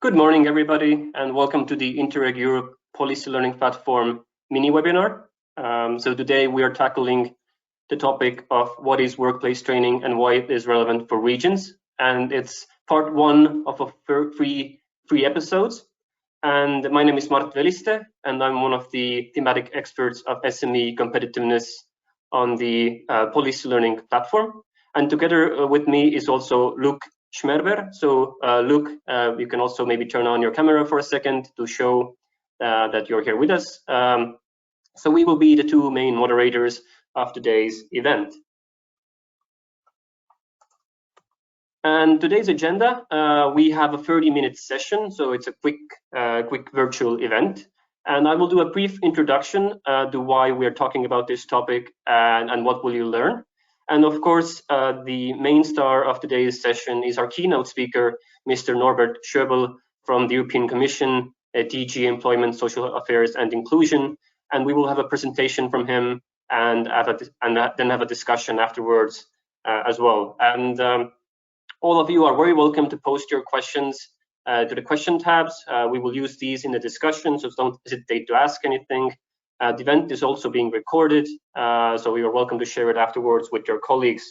Good morning, everybody, and welcome to the Interreg Europe Policy Learning Platform mini webinar. So today we are tackling the topic of what is workplace training and why it is relevant for regions. And it's part one of a three episodes. And my name is Mart Veliste, and I'm one of the thematic experts of SME competitiveness on the policy learning platform. And together with me is also Luke Schmerber. So Luke, you can also maybe turn on your camera for a second to show that you're here with us. So we will be the two main moderators of today's event. And today's agenda, we have a 30-minute session, so it's a quick virtual event. And I will do a brief introduction to why we are talking about this topic and what will you learn. And of course, the main star of today's session is our keynote speaker, Mr. Norbert Schöbel from the European Commission, DG Employment, Social Affairs and Inclusion. And we will have a presentation from him and then have a discussion afterwards as well. And all of you are very welcome to post your questions to the question tabs. We will use these in the discussion, so don't hesitate to ask anything. The event is also being recorded, so you are welcome to share it afterwards with your colleagues.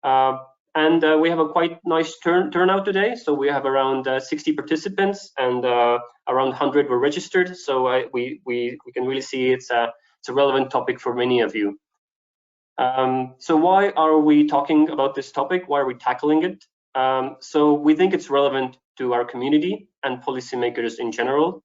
And we have a quite nice turnout today. So we have around 60 participants and around 100 were registered. So we can really see it's a relevant topic for many of you. So why are we talking about this topic? Why are we tackling it? So we think it's relevant to our community and policymakers in general.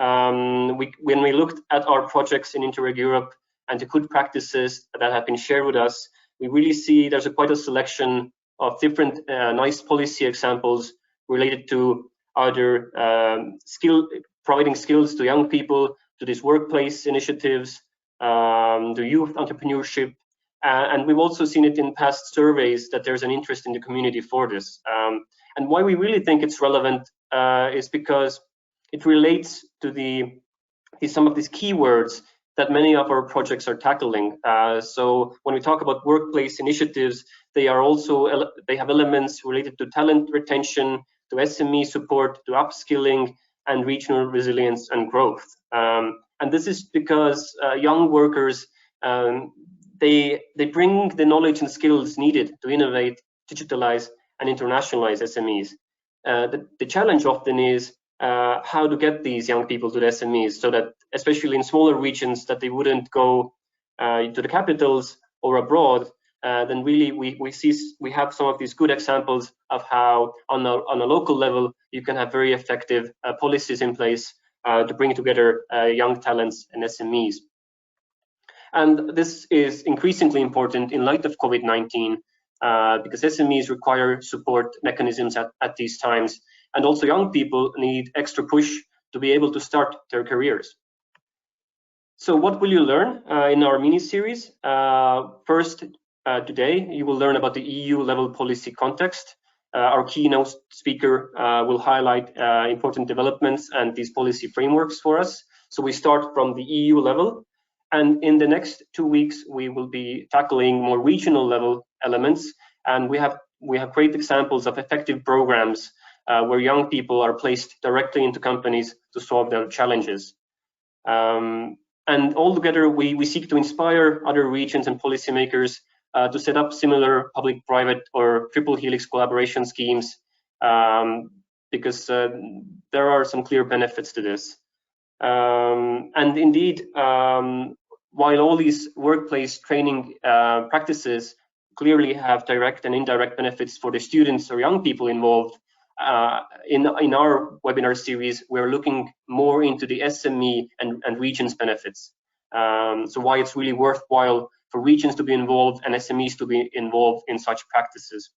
When we looked at our projects in Interreg Europe and the good practices that have been shared with us, we really see there's quite a selection of different nice policy examples related to either providing skills to young people, to these workplace initiatives, to youth entrepreneurship. And we've also seen it in past surveys that there's an interest in the community for this. And why we really think it's relevant is because it relates to some of these keywords that many of our projects are tackling. So when we talk about workplace initiatives, they have elements related to talent retention, to SME support, to upskilling, and regional resilience and growth. And this is because young workers, they bring the knowledge and skills needed to innovate, digitalize, and internationalize SMEs. The challenge often is how to get these young people to the SMEs, so that, especially in smaller regions, that they wouldn't go to the capitals or abroad. Then really we have some of these good examples of how on a local level you can have very effective policies in place to bring together young talents and SMEs. And this is increasingly important in light of COVID-19 because SMEs require support mechanisms at these times. And also young people need extra push to be able to start their careers. So what will you learn in our mini-series? First, today, you will learn about the EU level policy context. Our keynote speaker will highlight important developments and these policy frameworks for us. So we start from the EU level. And in the next 2 weeks, we will be tackling more regional level elements. And we have great examples of effective programs where young people are placed directly into companies to solve their challenges. And altogether, we seek to inspire other regions and policymakers to set up similar public-private or triple helix collaboration schemes because there are some clear benefits to this. And indeed, while all these workplace training practices clearly have direct and indirect benefits for the students or young people involved, in our webinar series, we're looking more into the SME and regions benefits. So why it's really worthwhile for regions to be involved and SMEs to be involved in such practices.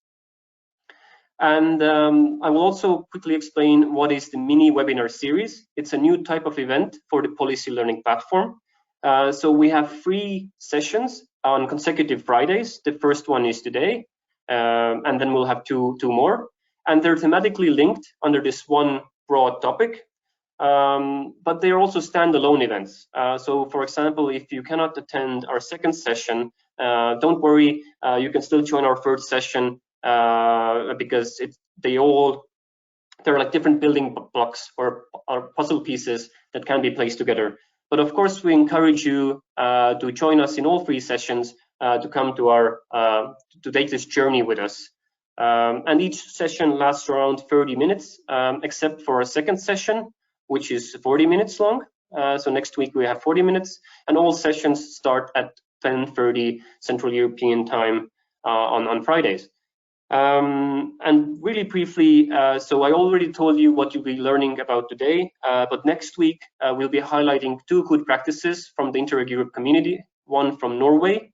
And I will also quickly explain what is the mini webinar series. It's a new type of event for the policy learning platform. So we have 3 sessions on consecutive Fridays. The first one is today, and then we'll have two more. And they're thematically linked under this one broad topic, but they are also standalone events. So for example, if you cannot attend our second session, don't worry, you can still join our third session because they all there are like different building blocks or puzzle pieces that can be placed together. But of course, we encourage you to join us in all 3 sessions to come to our to take this journey with us. And each session lasts around 30 minutes, except for a second session, which is 40 minutes long. So next week we have 40 minutes, and all sessions start at 10:30 Central European time on Fridays. And really briefly, so I already told you what you'll be learning about today, but next week we'll be highlighting 2 good practices from the Interreg Europe community, one from Norway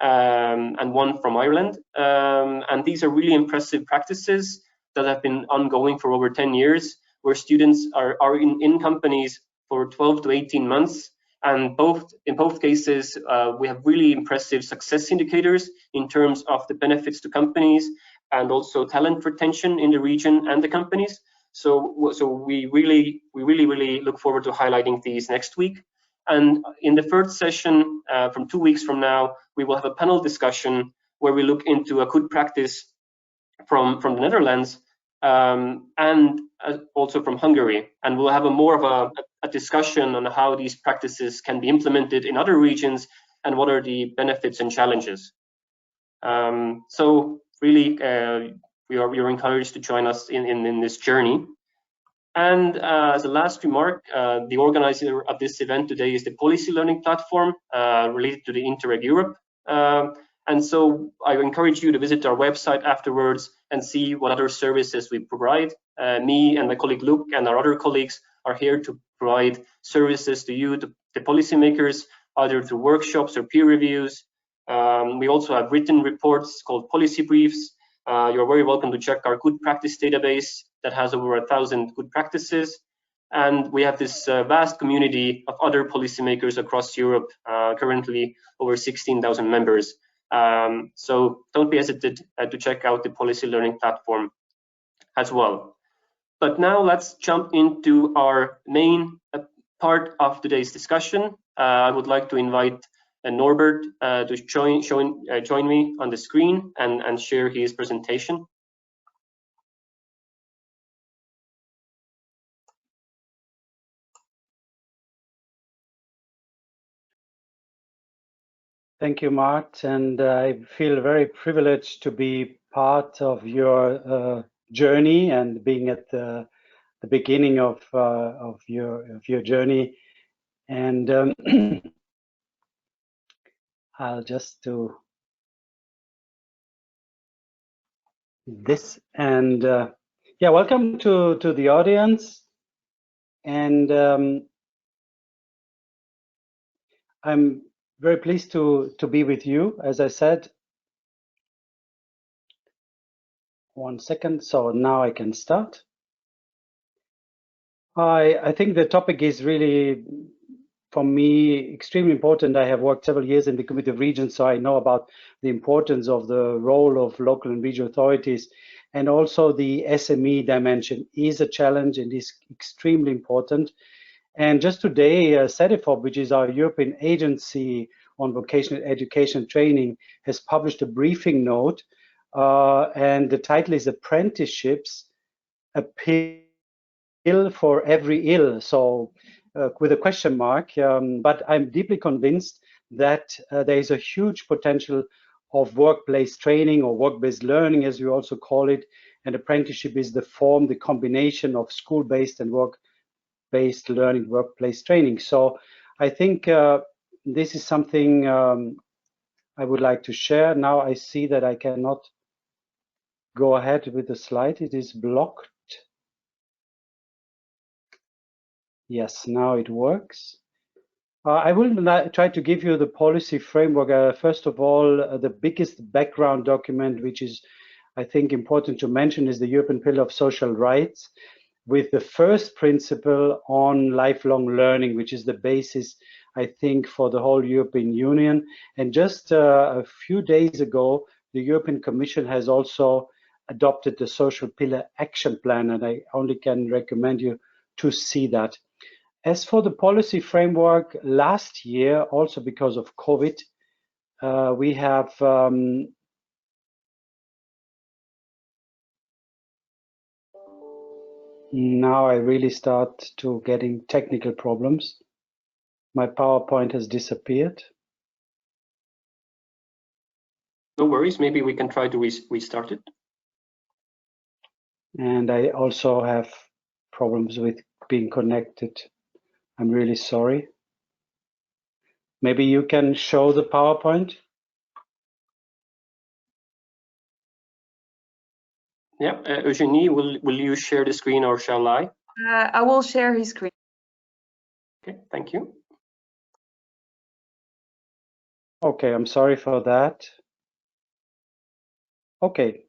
and one from Ireland. And these are really impressive practices that have been ongoing for over 10 years, where students are in companies for 12 to 18 months. And in both cases, we have really impressive success indicators in terms of the benefits to companies and also talent retention in the region and the companies. So we really look forward to highlighting these next week. And in the third session, from 2 weeks from now, we will have a panel discussion where we look into a good practice from the Netherlands and also from Hungary. And we'll have more of a discussion on how these practices can be implemented in other regions and what are the benefits and challenges. So really, you're encouraged to join us in this journey. And as a last remark, the organizer of this event today is the Policy Learning Platform related to the Interreg Europe. And so I encourage you to visit our website afterwards and see what other services we provide. Me and my colleague Luke and our other colleagues are here to provide services to you, to the policymakers, either through workshops or peer reviews. We also have written reports called policy briefs. You're very welcome to check our good practice database that has over 1,000 good practices. And we have this vast community of other policymakers across Europe, currently over 16,000 members. So don't be hesitant to check out the Policy Learning Platform as well. But now let's jump into our main part of today's discussion. I would like to invite Norbert to join me on the screen and share his presentation. Thank you, Mart, and I feel very privileged to be part of your journey and being at the beginning of your journey. And I'll just do this. And yeah, welcome to the audience. And I'm very pleased to be with you. As I said, 1 second. So now I can start. I think the topic is really, for me, extremely important. I have worked several years in the Committee of Regions, so I know about the importance of the role of local and regional authorities. And also the SME dimension is a challenge and is extremely important. And just today, CEDEFOP, which is our European agency on vocational education training, has published a briefing note, and the title is Apprenticeships, a Pill for Every Ill. So with a question mark, but I'm deeply convinced that there is a huge potential of workplace training or work-based learning, as we also call it. And apprenticeship is the form, the combination of school-based and work-based learning, workplace training. So I think this is something I would like to share. Now I see that I cannot go ahead with the slide. It is blocked. Yes, now it works. I will try to give you the policy framework. First of all, the biggest background document, which is, I think, important to mention, is the European Pillar of Social Rights, with the first principle on lifelong learning, which is the basis, I think, for the whole European Union. And just a few days ago, the European Commission has also adopted the Social Pillar Action Plan, and I only can recommend you to see that. As for the policy framework, last year, also because of COVID, we have Now I really start to getting technical problems. My PowerPoint has disappeared. No worries, maybe we can try to restart it. And I also have problems with being connected. I'm really sorry. Maybe you can show the PowerPoint? Yeah, Eugenie, will you share the screen or shall I? I will share his screen. Okay, thank you. Okay, I'm sorry for that. Okay,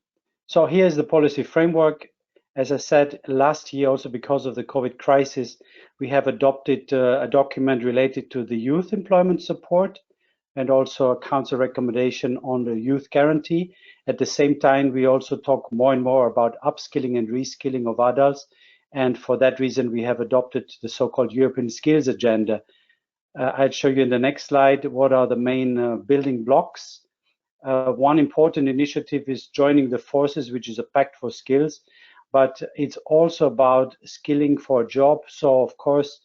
so here's the policy framework. As I said, last year, also because of the COVID crisis, we have adopted a document related to the youth employment support and also a council recommendation on the youth guarantee. At the same time, we also talk more and more about upskilling and reskilling of adults. And for that reason, we have adopted the so-called European Skills Agenda. I'll show you in the next slide what are the main building blocks. One important initiative is joining the forces, which is a pact for skills, but it's also about skilling for a job. So of course,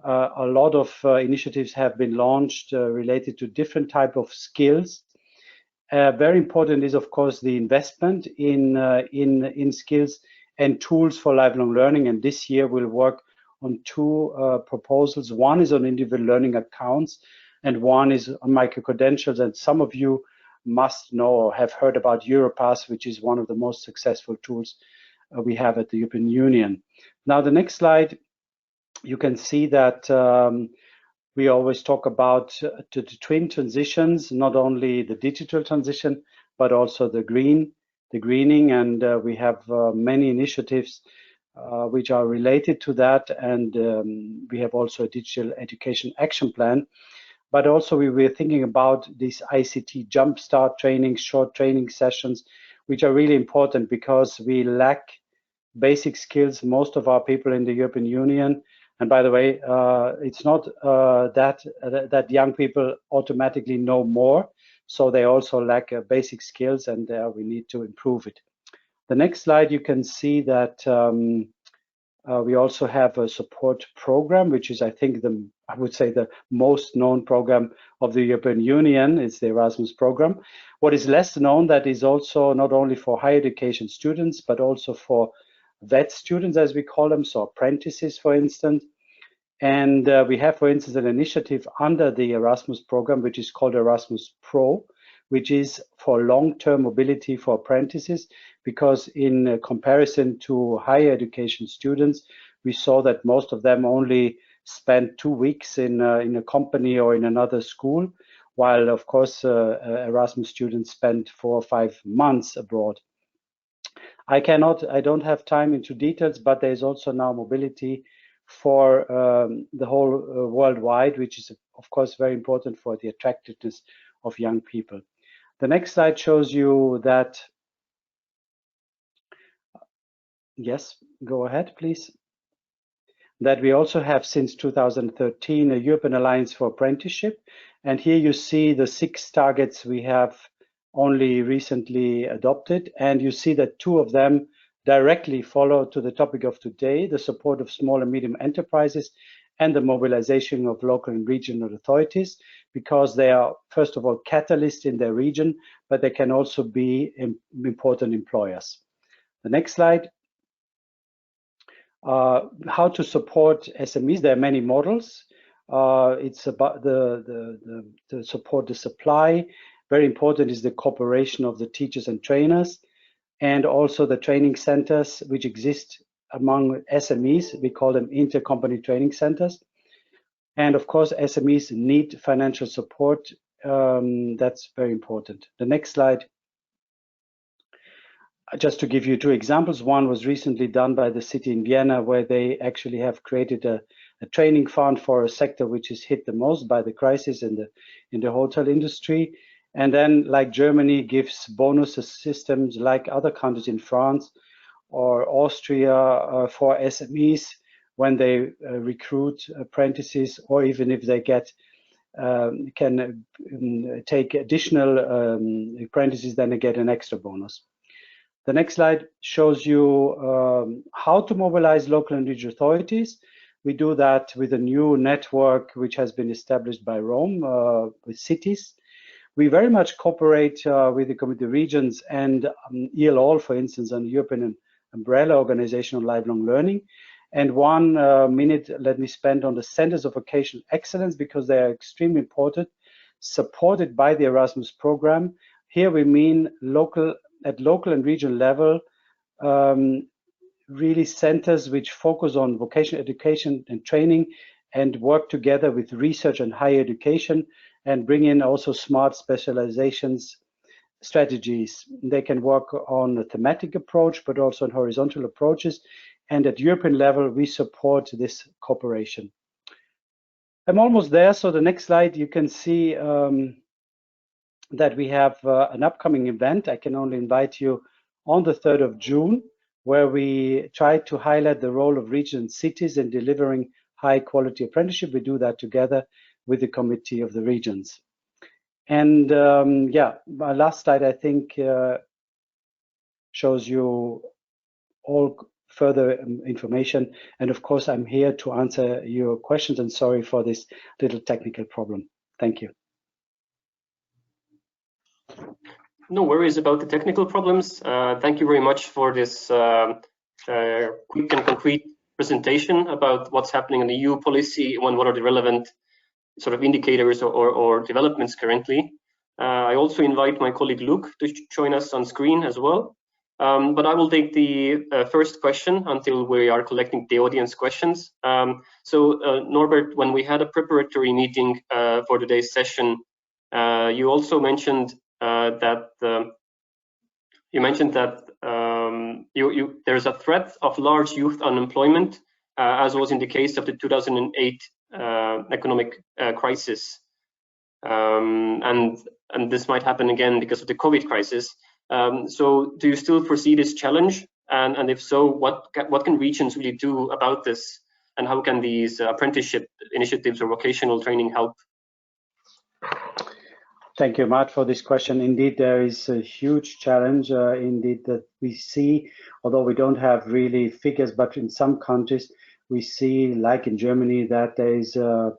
a lot of initiatives have been launched related to different type of skills. Very important is, of course, the investment in skills and tools for lifelong learning. And this year we'll work on two proposals. One is on individual learning accounts, and one is on micro-credentials. And some of you must know or have heard about Europass, which is one of the most successful tools we have at the European Union. Now, the next slide, you can see that we always talk about the twin transitions, not only the digital transition, but also the greening. And we have many initiatives which are related to that. And we have also a digital education action plan. But also we were thinking about these ICT jumpstart trainings, short training sessions, which are really important because we lack basic skills, most of our people in the European Union. And by the way, it's not that young people automatically know more. So they also lack basic skills, and we need to improve it. The next slide, you can see that we also have a support program, which is, I think, I would say the most known program of the European Union. It's the Erasmus program. What is less known, that is also not only for higher education students, but also for vet students, as we call them, so apprentices, for instance. And we have, for instance, an initiative under the Erasmus program, which is called Erasmus Pro, which is for long-term mobility for apprentices, because in comparison to higher education students, we saw that most of them only spent 2 weeks in a company or in another school, while of course Erasmus students spent 4 or 5 months abroad. I don't have time into details, but there's also now mobility for the whole worldwide, which is of course very important for the attractiveness of young people. The next slide shows you that, yes, go ahead, please. That we also have since 2013 a European Alliance for Apprenticeship. And here you see the 6 targets we have only recently adopted. And you see that 2 of them directly follow to the topic of today, the support of small and medium enterprises and the mobilization of local and regional authorities, because they are, first of all, catalysts in their region, but they can also be important employers. The next slide. How to support SMEs. There are many models. It's about to support the supply. Very important is the cooperation of the teachers and trainers, and also the training centers which exist among SMEs. We call them intercompany training centers. And of course, SMEs need financial support. That's very important. The next slide. Just to give you 2 examples, one was recently done by the city in Vienna, where they actually have created a training fund for a sector which is hit the most by the crisis in the hotel industry. And then, like Germany, gives bonus systems like other countries in France or Austria for SMEs when they recruit apprentices, or even if they can take additional apprentices, then they get an extra bonus. The next slide shows you how to mobilize local and regional authorities. We do that with a new network which has been established by Rome with cities. We very much cooperate with the Committee of Regions and ELOL, for instance, an European umbrella organization on lifelong learning. And 1 minute let me spend on the Centers of Vocational Excellence, because they are extremely important, supported by the Erasmus program. Here we mean at local and regional level, really centers which focus on vocational education and training and work together with research and higher education and bring in also smart specializations strategies. They can work on a thematic approach, but also on horizontal approaches. And at European level, we support this cooperation. I'm almost there. So the next slide, you can see that we have an upcoming event. I can only invite you on the 3rd of June, where we try to highlight the role of regions and cities in delivering high quality apprenticeship. We do that together with the Committee of the Regions. And yeah, my last slide, I think, shows you all further information. And of course, I'm here to answer your questions, and sorry for this little technical problem. Thank you. No worries about the technical problems. Thank you very much for this quick and concrete presentation about what's happening in the EU policy and what are the relevant sort of indicators or developments currently. I also invite my colleague Luke to join us on screen as well. But I will take the first question until we are collecting the audience questions. So Norbert, when we had a preparatory meeting for today's session, you also mentioned there's a threat of large youth unemployment, as was in the case of the 2008 economic crisis, and this might happen again because of the COVID crisis. So, do you still foresee this challenge? And if so, what can regions really do about this? And how can these apprenticeship initiatives or vocational training help? Thank you, Mart, for this question. Indeed, there is a huge challenge indeed that we see, although we don't have really figures, but in some countries we see, like in Germany, that there is that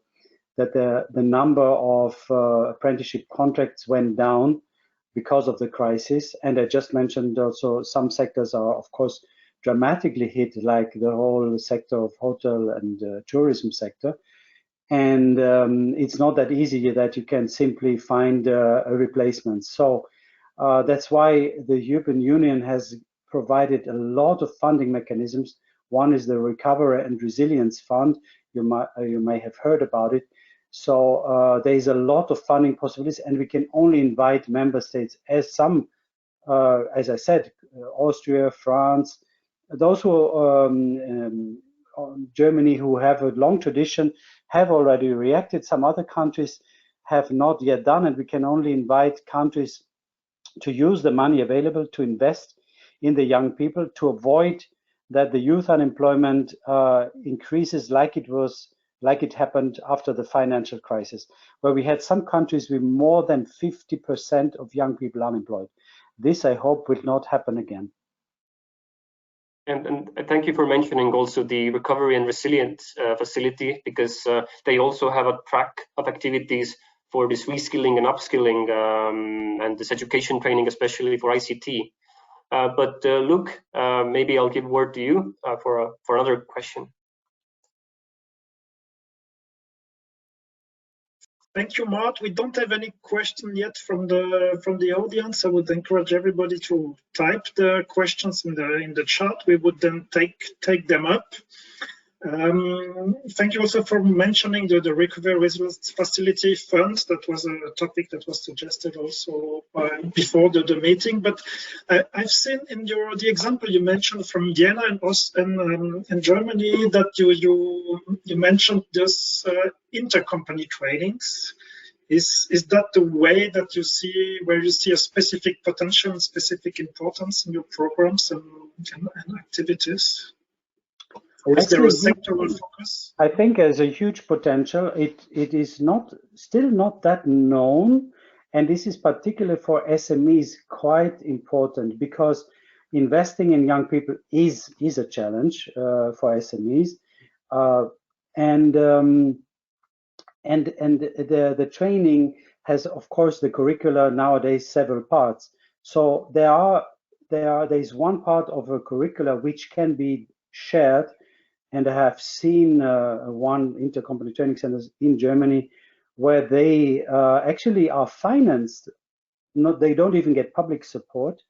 the number of apprenticeship contracts went down because of the crisis. And I just mentioned also some sectors are, of course, dramatically hit, like the whole sector of hotel and tourism sector. And it's not that easy that you can simply find a replacement. So that's why the European Union has provided a lot of funding mechanisms. One is the Recovery and Resilience Fund. You may have heard about it. So there is a lot of funding possibilities, and we can only invite member states, as some, as I said, Austria, France, those who Germany, who have a long tradition, have already reacted. Some other countries have not yet done, and we can only invite countries to use the money available to invest in the young people, to avoid that the youth unemployment increases like it happened after the financial crisis, where we had some countries with more than 50% of young people unemployed. This, I hope, will not happen again. And thank you for mentioning also the Recovery and Resilience facility, because they also have a track of activities for this reskilling and upskilling and this education training, especially for ICT. But Luke, maybe I'll give word to you for another question. Thank you, Mart. We don't have any question yet from the audience. I would encourage everybody to type the questions in the chat. We would then take them up. Thank you also for mentioning the Recovery Resilience Facility Fund. That was a topic that was suggested also before the meeting. But I've seen in the example you mentioned from Vienna and Germany that you mentioned this intercompany trainings. Is that the way that you see, where you see a specific potential and specific importance in your programs and activities? Or is there a sectoral focus? I think there's a huge potential. It is still not that known, and this is particularly for SMEs quite important, because investing in young people is a challenge for SMEs, and the training has, of course, the curricula nowadays several parts. So there's one part of a curricula which can be shared, and I have seen one intercompany training centers in Germany where they actually are financed. They don't even get public support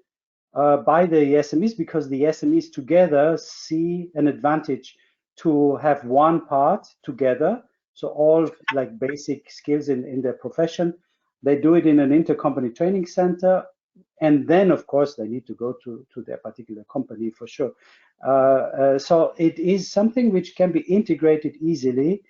by the SMEs, because the SMEs together see an advantage to have one part together. So all like basic skills in their profession, they do it in an intercompany training center. And then, of course, they need to go to their particular company for sure. So it is something which can be integrated easily.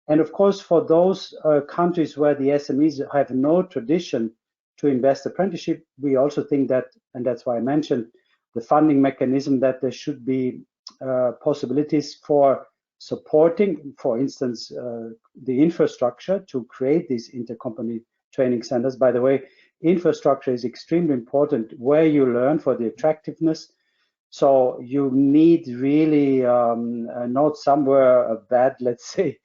And of course, for those countries where the SMEs have no tradition to invest apprenticeship, we also think that, and that's why I mentioned the funding mechanism, that there should be possibilities for supporting, for instance, the infrastructure to create these intercompany training centers. By the way, infrastructure is extremely important where you learn for the attractiveness. So you need really not somewhere a bad, let's say,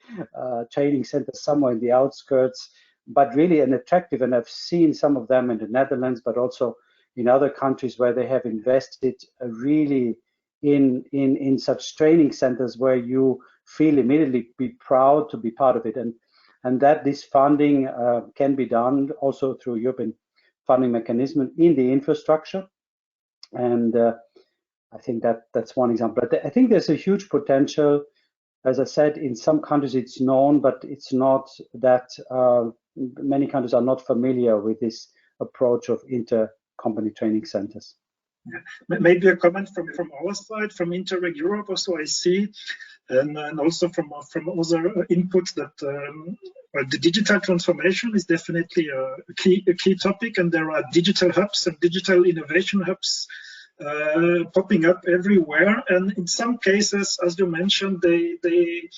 training center somewhere in the outskirts, but really an attractive, and I've seen some of them in the Netherlands, but also in other countries where they have invested really in such training centers where you feel immediately be proud to be part of it, and that this funding can be done also through European funding mechanism in the infrastructure. And I think that's one example. But I think there's a huge potential. As I said, in some countries it's known, but it's not that many countries are not familiar with this approach of intercompany training centers. Yeah. Maybe a comment from our side, from Interreg Europe also I see, and also from other inputs that the digital transformation is definitely a key topic, and there are digital hubs and digital innovation hubs popping up everywhere. And in some cases, as you mentioned, they do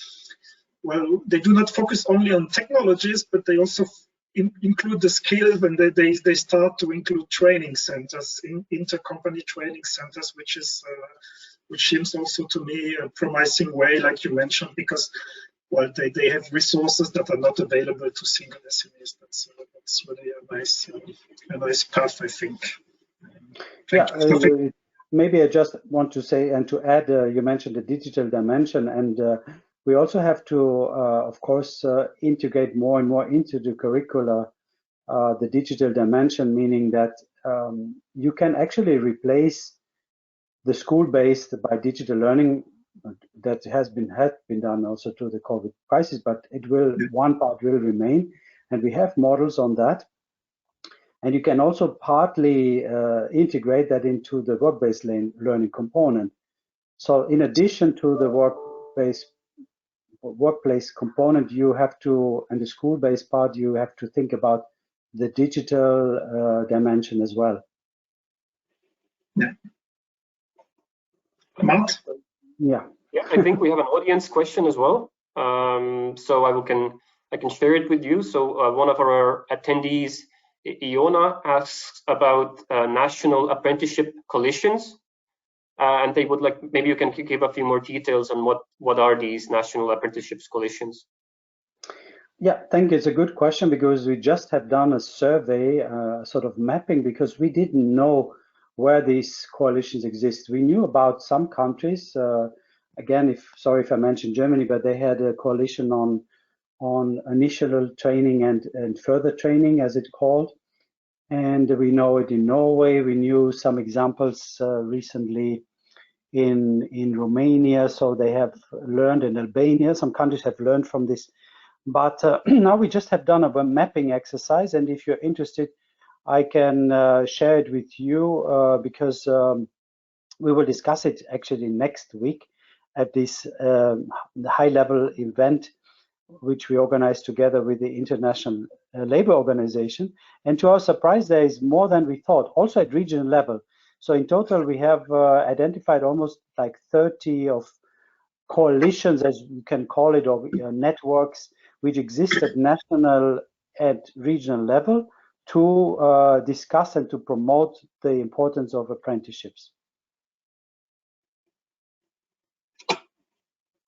not focus only on technologies, but they also include the skills, and they start to include training centers, intercompany training centers, which seems also to me a promising way, like you mentioned, because they have resources that are not available to single SMEs. That's really a nice path, I think. Yeah, maybe I just want to say and to add, you mentioned the digital dimension, and we also have to, of course, integrate more and more into the curricula the digital dimension, meaning that you can actually replace the school-based by digital learning. That has been done also to the COVID crisis, but one part will remain, and we have models on that. And you can also partly integrate that into the work-based learning component. So in addition to the workplace component, you have to, and the school-based part, you have to think about the digital dimension as well. Yeah. Mart? Yeah, I think we have an audience question as well. So I can share it with you. So one of our attendees, Iona, asks about National Apprenticeship Coalitions, and they would like, maybe you can give a few more details on what are these National Apprenticeships Coalitions. Yeah, thank you. It's a good question, because we just have done a survey, sort of mapping, because we didn't know where these coalitions exist. We knew about some countries. Again, sorry if I mentioned Germany, but they had a coalition on initial training and further training, as it's called. And we know it in Norway. We knew some examples recently in Romania. So they have learned in Albania. Some countries have learned from this. But now we just have done a mapping exercise. And if you're interested, I can share it with you because we will discuss it actually next week at this high-level event, which we organized together with the International Labour Organization. And to our surprise, there is more than we thought, also at regional level. So in total, we have identified almost like 30 of coalitions, as you can call it, or networks, which exist at national and regional level to discuss and to promote the importance of apprenticeships.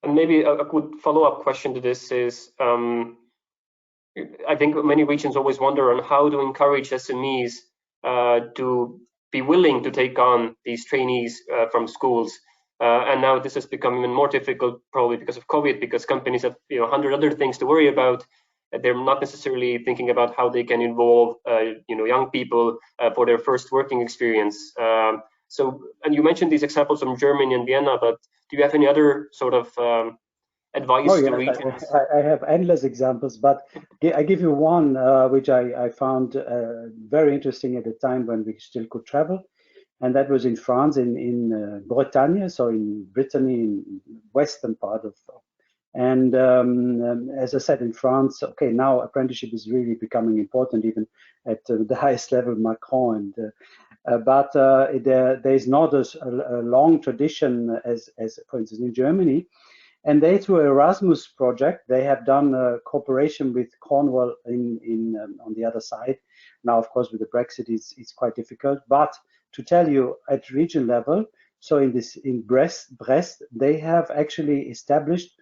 And maybe a good follow-up question to this is, I think many regions always wonder on how to encourage SMEs to be willing to take on these trainees from schools. And now this has become even more difficult, probably because of COVID, because companies have 100 other things to worry about. They're not necessarily thinking about how they can involve young people for their first working experience. So, and you mentioned these examples from Germany and Vienna, but do you have any other sort of advice to regions? I have endless examples, but I give you one which I found very interesting at the time when we still could travel, and that was in France, in Bretagne, so in Brittany, in western part of. And as I said, in France, okay, now apprenticeship is really becoming important, even at the highest level, Macron. And but there is not a long tradition as for instance in Germany. And they, through Erasmus project, they have done a cooperation with Cornwall on the other side. Now, of course, with the Brexit, it's quite difficult. But to tell you, at region level, so in Brest, they have actually established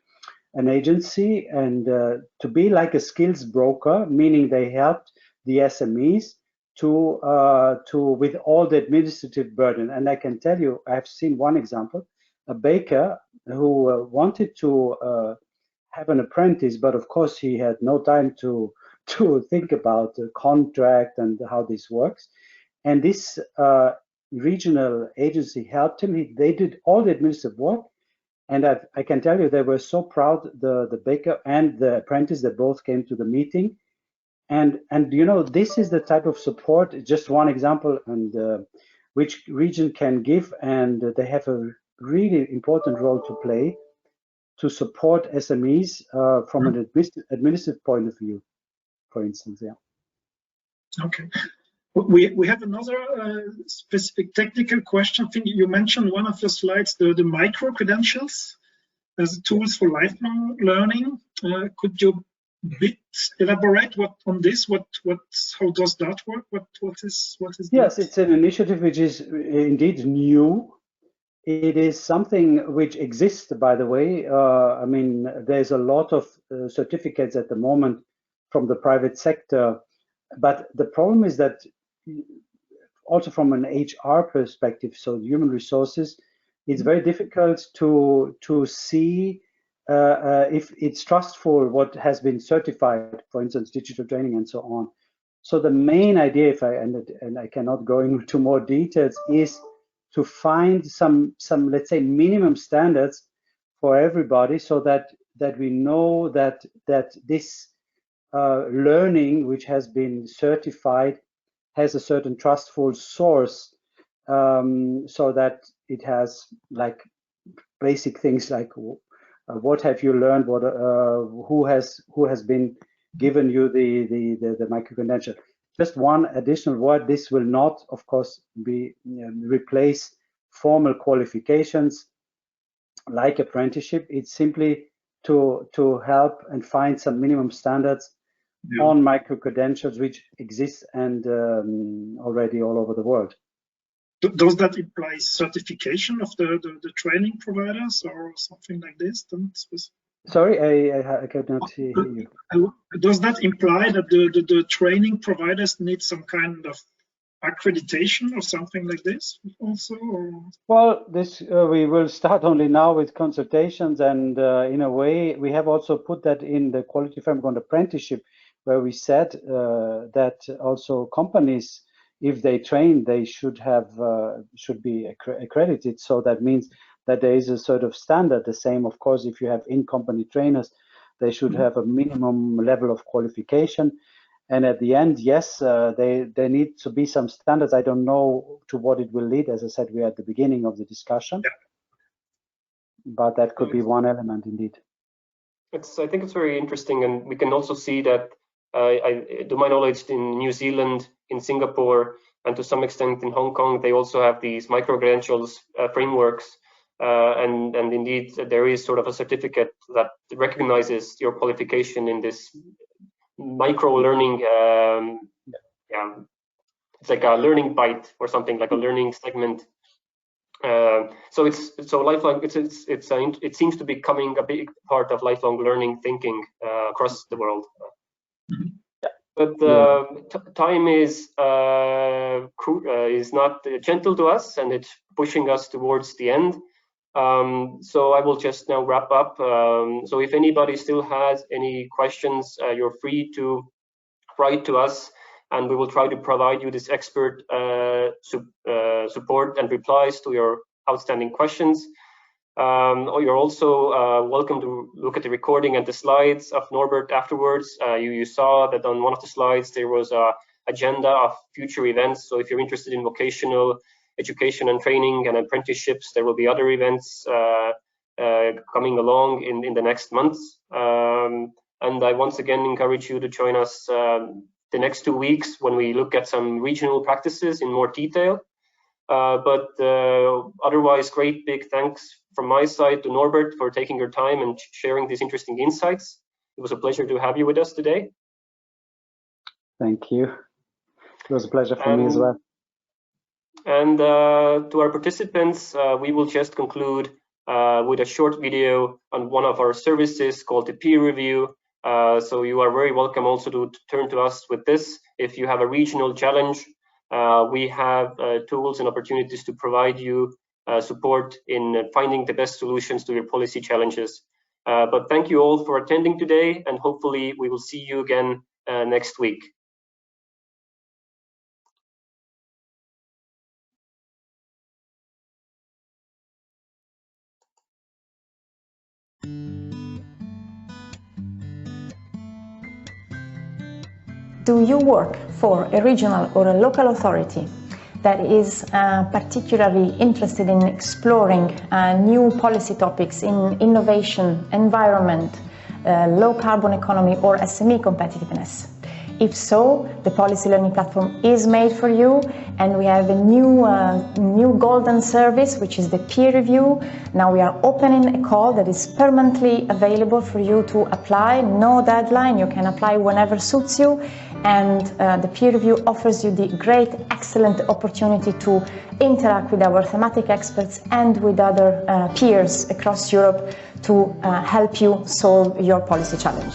an agency and to be like a skills broker, meaning they helped the SMEs to with all the administrative burden. And I can tell you, I have seen one example. A baker who wanted to have an apprentice, but of course he had no time to think about the contract and how this works. And this regional agency helped him. They did all the administrative work, and I can tell you they were so proud, the baker and the apprentice, that both came to the meeting. And this is the type of support. Just one example, and which region can give, and they have a really important role to play to support SMEs from an administrative point of view, for instance. Yeah. Okay. We have another specific technical question. I think you mentioned one of your slides, the micro credentials as tools for lifelong learning. Could you elaborate on this? How does that work? What is Yes, that? it's an initiative which is indeed new. It is something which exists, by the way. I mean, there's a lot of certificates at the moment from the private sector, but the problem is that also from an HR perspective, so human resources, it's very difficult to see if it's trustful what has been certified, for instance, digital training and so on. So the main idea, and I cannot go into more details, is to find some let's say minimum standards for everybody, so that we know that this learning which has been certified has a certain trustful source, so that it has like basic things like what have you learned, what who has been given you the micro credential. Just one additional word: this will not, of course, be replace formal qualifications like apprenticeship. It's simply to help and find some minimum standards on micro credentials which exist and already all over the world. Does that imply certification of the training providers or something like this? Sorry, I cannot hear you. Does that imply that the training providers need some kind of accreditation or something like this also? Or? Well, this we will start only now with consultations, and in a way we have also put that in the quality framework on apprenticeship, where we said that also companies, if they train, they should be accredited. So that means that there is a sort of standard. The same, of course, if you have in-company trainers, they should have a minimum level of qualification. And at the end, yes, there need to be some standards. I don't know to what it will lead. As I said, we are at the beginning of the discussion, but that could be one element indeed. I think it's very interesting, and we can also see that, to my knowledge, in New Zealand, in Singapore, and to some extent in Hong Kong, they also have these micro-credentials frameworks. And indeed, there is sort of a certificate that recognizes your qualification in this micro-learning. It's like a learning bite or something, like a learning segment. It seems to be becoming a big part of lifelong learning thinking across the world. But time is not gentle to us, and it's pushing us towards the end. So I will just now wrap up. So if anybody still has any questions, you're free to write to us, and we will try to provide you this expert support and replies to your outstanding questions. Or you're also welcome to look at the recording and the slides of Norbert afterwards. You saw that on one of the slides there was an agenda of future events. So if you're interested in vocational education and training and apprenticeships, there will be other events coming along in the next months. And I once again encourage you to join us the next 2 weeks when we look at some regional practices in more detail. But otherwise, great big thanks from my side to Norbert for taking your time and sharing these interesting insights. It was a pleasure to have you with us today. Thank you. It was a pleasure for me as well. And to our participants, we will just conclude with a short video on one of our services called the peer review. So you are very welcome also to turn to us with this. If you have a regional challenge, we have tools and opportunities to provide you support in finding the best solutions to your policy challenges. But thank you all for attending today, and hopefully we will see you again next week. Do you work for a regional or a local authority that is particularly interested in exploring new policy topics in innovation, environment, low carbon economy, or SME competitiveness? If so, the Policy Learning Platform is made for you, and we have a new golden service, which is the peer review. Now we are opening a call that is permanently available for you to apply, no deadline, you can apply whenever suits you, and the peer review offers you the great, excellent opportunity to interact with our thematic experts and with other peers across Europe to help you solve your policy challenge.